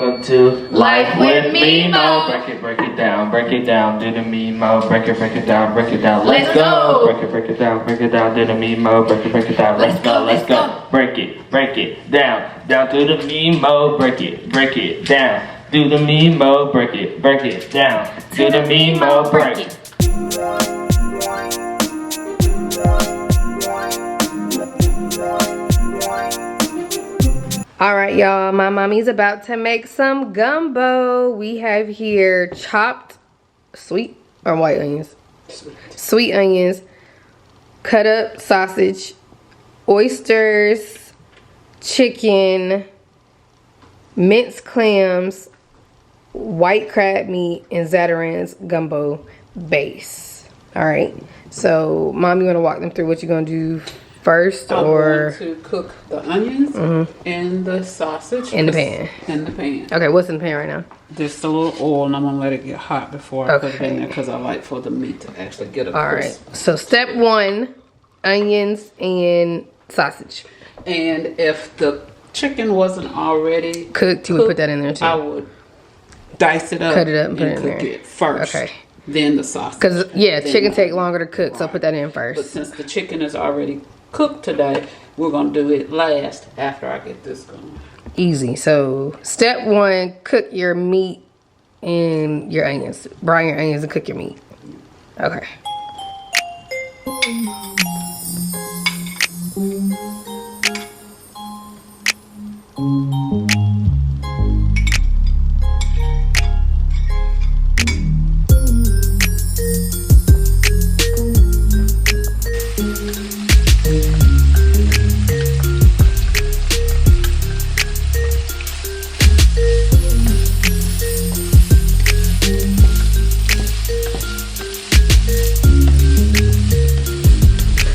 welcome to Life with MeMo. Break it down, do the MeMo. Break it down, let's go. Break it down, do the MeMo. Break it down, let's go. Break it down to the MeMo. Break it down, do the MeMo. Break it down, do the MeMo. Break it. All right, y'all, my mommy's about to make some gumbo. We have here chopped sweet or white onions? Sweet onions, cut up sausage, oysters, chicken, minced clams, white crab meat, and 𝑧𝑉𝑦𝑐𝒏 gumbo base. All right, so mom, you want to walk them through what you're going to do first? I'm or going to cook the onions and the sausage in the pan. Okay, what's in the pan right now? Just a little oil, and I'm gonna let it get hot before I put it in there because I like for the meat to actually get a crisp. Right, so step one, onions and sausage. And if the chicken wasn't already cooked, you would put that in there too. I would dice it up, cut it up and put it in cook there it first. Okay. Then the sausage. Because chicken take longer to cook, so put that in first. But since the chicken is already cooked today, we're gonna do it last after I get this going. Easy. So step one, cook your meat and your onions. Brine your onions and cook your meat. Okay.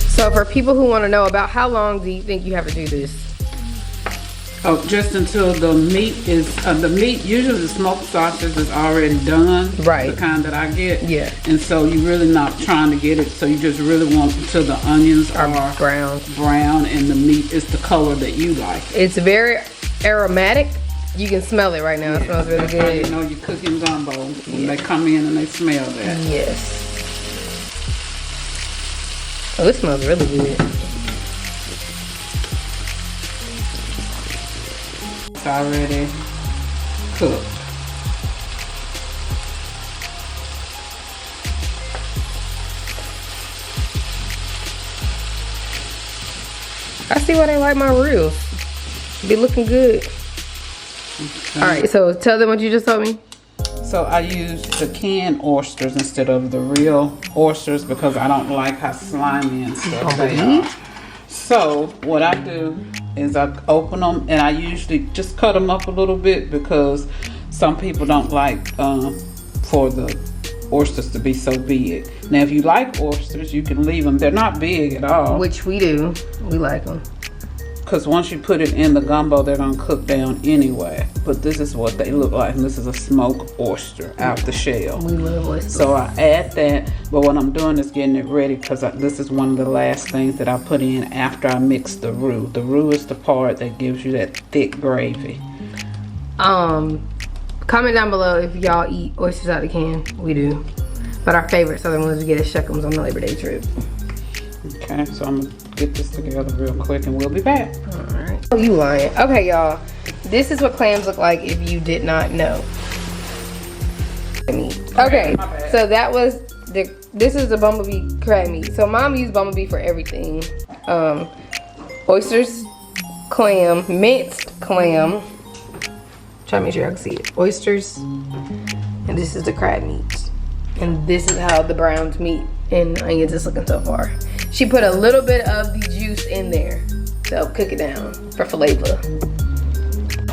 So for people who want to know, about how long do you think you have to do this? Oh, just until the meat is, usually the smoked sausage is already done. Right. The kind that I get. Yeah. And so you're really not trying to get it, so you just really want until the onions are brown and the meat is the color that you like. It's very aromatic. You can smell it right now. It smells really good. You know you're cooking gumbo when they come in and they smell that. Yes. Oh, it smells really good. It's already cooked. I see why they like my reels. Be looking good. Okay. All right, so tell them what you just told me. So I use the canned oysters instead of the real oysters because I don't like how slimy and stuff they are. So what I do is I open them and I usually just cut them up a little bit because some people don't like for the oysters to be so big. Now if you like oysters, you can leave them. They're not big at all. Which we do. We like them. Because once you put it in the gumbo, they're going to cook down anyway. But this is what they look like. And this is a smoked oyster out the shell. We love oysters. So I add that. But what I'm doing is getting it ready because this is one of the last things that I put in after I mix the roux. The roux is the part that gives you that thick gravy. Comment down below if y'all eat oysters out of the can. We do. But our favorite southern ones to get is Shuckums on the Labor Day trip. Okay, so I'm going to get this together real quick and we'll be back. Alright. Oh, you lying. Okay, y'all. This is what clams look like if you did not know. Okay, so that was this is the bumblebee crab meat. So mom used bumblebee for everything. Oysters, clam, minced clam. Try to make sure I can see it. Oysters, and this is the crab meat. And this is how the browned meat and onions is looking so far. She put a little bit of the juice in there to help cook it down for flavor.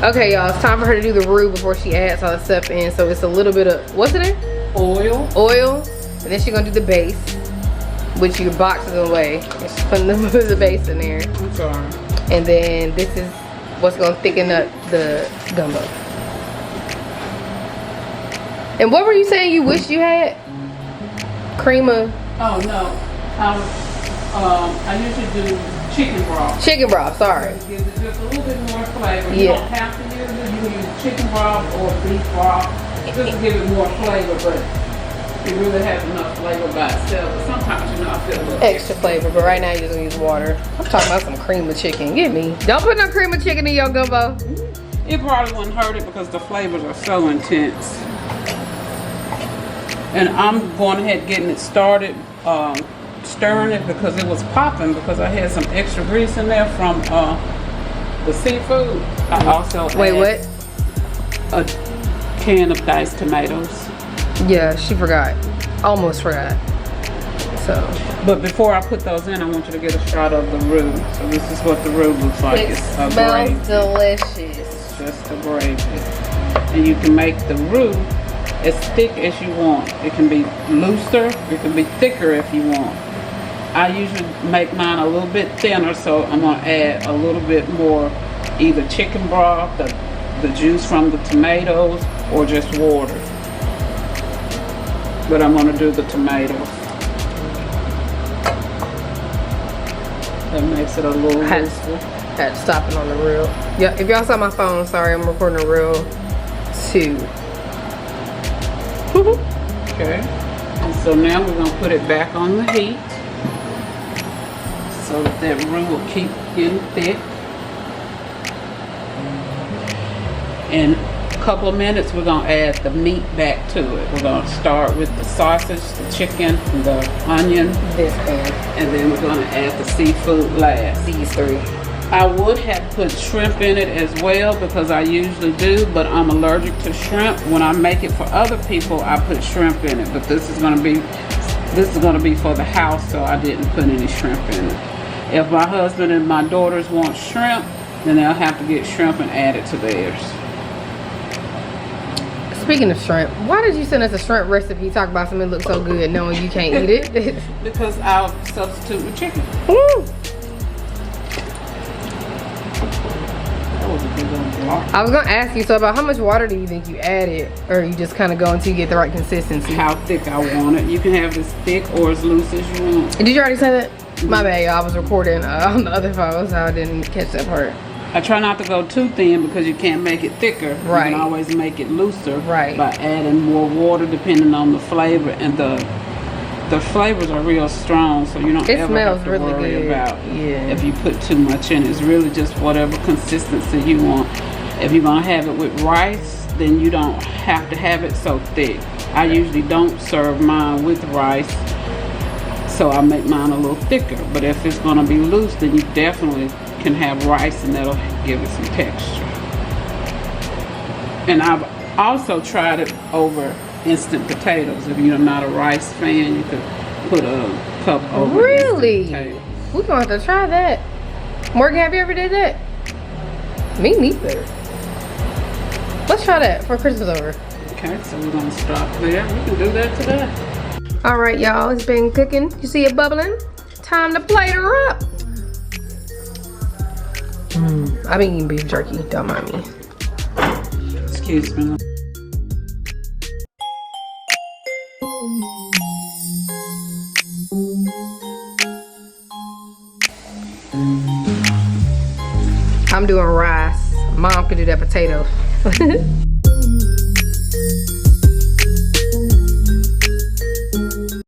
Okay, y'all, it's time for her to do the roux before she adds all the stuff in. So it's a little bit of, what's it in? Oil. Oil, and then she's gonna do the base, which you box it away. And she's putting the base in there. I'm sorry. And then this is what's gonna thicken up the gumbo. And what were you saying you wish you had? Cream of? Oh no, I usually do chicken broth. Chicken broth, sorry. It gives it just a little bit more flavor. You Yeah. don't have to use it. You can use chicken broth or beef broth just to give it more flavor, but it really has enough flavor by itself. But sometimes, you know, I feel a little Extra flavor, but right now you're just gonna use water. I'm talking about some cream of chicken. Give me. Don't put no cream of chicken in your gumbo. It probably wouldn't hurt it because the flavors are so intense. And I'm going ahead and getting it started, stirring it because it was popping because I had some extra grease in there from the seafood. I also Wait, what? a can of diced tomatoes. Yeah, she forgot. Almost forgot. So. But before I put those in, I want you to get a shot of the roux. So this is what the roux looks like. It It's a smells gravy. delicious. Just a gravy. And you can make the roux as thick as you want. It can be looser, it can be thicker if you want. I usually make mine a little bit thinner, so I'm gonna add a little bit more either chicken broth, the juice from the tomatoes, or just water. But I'm gonna do the tomatoes. That makes it a little looser. Had to stop it on the reel. Yeah, if y'all saw my phone, sorry, I'm recording a reel 2. Okay. And so now we're gonna put it back on the heat so that roux will keep getting thick. In a couple of minutes, we're gonna add the meat back to it. We're gonna start with the sausage, the chicken, the onion, This pan. and then we're gonna add the seafood last. These 3. I would have put shrimp in it as well because I usually do, but I'm allergic to shrimp. When I make it for other people, I put shrimp in it, but this is gonna be for the house, so I didn't put any shrimp in it. If my husband and my daughters want shrimp, then they'll have to get shrimp and add it to theirs. Speaking of shrimp, why did you send us a shrimp recipe? Talk about something that looks so good knowing you can't eat it. Because I'll substitute with chicken. Woo! That was a big old block. I was gonna ask you, so about how much water do you think you added, or you just kind of go until you get the right consistency? How thick I want it. You can have it as thick or as loose as you want. Did you already say that? My bad, y'all. I was recording on the other phone, so I didn't catch that part. I try not to go too thin because you can't make it thicker. Right. You can always make it looser Right. by adding more water depending on the flavor. And the flavors are real strong, so you don't It ever smells have to really worry good. about Yeah. if you put too much in. It's really just whatever consistency you want. If you're gonna have it with rice, then you don't have to have it so thick. I usually don't serve mine with rice, so I make mine a little thicker. But if it's gonna be loose, then you definitely can have rice and that'll give it some texture. And I've also tried it over instant potatoes. If you're not a rice fan, you could put a cup over Really? instant potatoes. We're gonna have to try that. Morgan, have you ever did that? Me neither. Let's try that for Christmas over. Okay, so we're gonna stop there. We can do that today. All right, y'all, it's been cooking. You see it bubbling? Time to plate her up. I've been eating beef jerky, don't mind me. Excuse me. I'm doing rice. Mom could do that potato.